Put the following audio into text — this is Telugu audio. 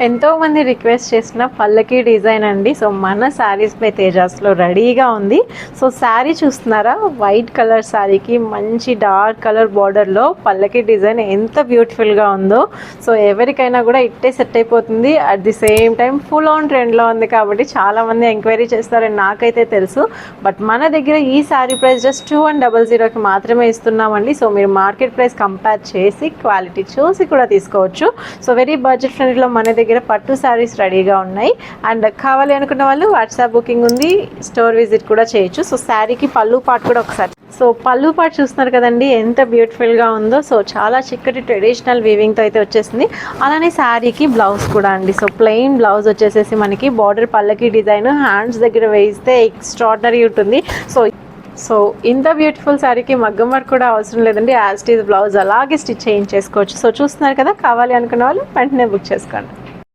ఎంతో మంది రిక్వెస్ట్ చేసిన పల్లకి డిజైన్ అండి. సో మన శారీస్ పై తేజాస్లో రెడీగా ఉంది. సో శారీ చూస్తున్నారా, వైట్ కలర్ శారీకి మంచి డార్క్ కలర్ బార్డర్లో పల్లకి డిజైన్ ఎంత బ్యూటిఫుల్గా ఉందో. సో ఎవరికైనా కూడా ఇట్టే సెట్ అయిపోతుంది. At the same time full on ట్రెండ్లో ఉంది కాబట్టి చాలామంది ఎంక్వైరీ చేస్తారని నాకైతే తెలుసు. బట్ మన దగ్గర ఈ శారీ ప్రైస్ జస్ట్ 2100కి మాత్రమే ఇస్తున్నామండి. సో మీరు మార్కెట్ ప్రైస్ కంపేర్ చేసి క్వాలిటీ చూసి కూడా తీసుకోవచ్చు. సో వెరీ బడ్జెట్ ఫ్రెండ్లీలో మన దగ్గర పట్టు శారీస్ రెడీగా ఉన్నాయి. అండ్ కావాలి అనుకున్న వాళ్ళు వాట్సాప్ బుకింగ్ ఉంది, స్టోర్ విజిట్ కూడా చేయొచ్చు. సో శారీకి పళ్ళు పార్ట్ కూడా ఒకసారి, సో పళ్ళు పార్ట్ చూస్తున్నారు కదండి ఎంత బ్యూటిఫుల్గా ఉందో. సో చాలా చిక్కటి ట్రెడిషనల్ వీవింగ్తో అయితే వచ్చేసింది. అలానే శారీకి బ్లౌజ్ కూడా అండి. సో ప్లెయిన్ బ్లౌజ్ వచ్చేసేసి మనకి బార్డర్ పల్లకి డిజైన్ హ్యాండ్స్ దగ్గర వేయిస్తే ఎక్స్ట్రాడినరీ ఉంటుంది. సో ఇంత బ్యూటిఫుల్ శారీకి మగ్గం వర్క్ కూడా అవసరం లేదండి. యాజ్ ఇట్ ఈజ్ బ్లౌజ్ అలాగే స్టిచ్ చేయించేసుకోవచ్చు. సో చూస్తున్నారు కదా, కావాలి అనుకున్న వాళ్ళు వెంటనే బుక్ చేసుకోండి.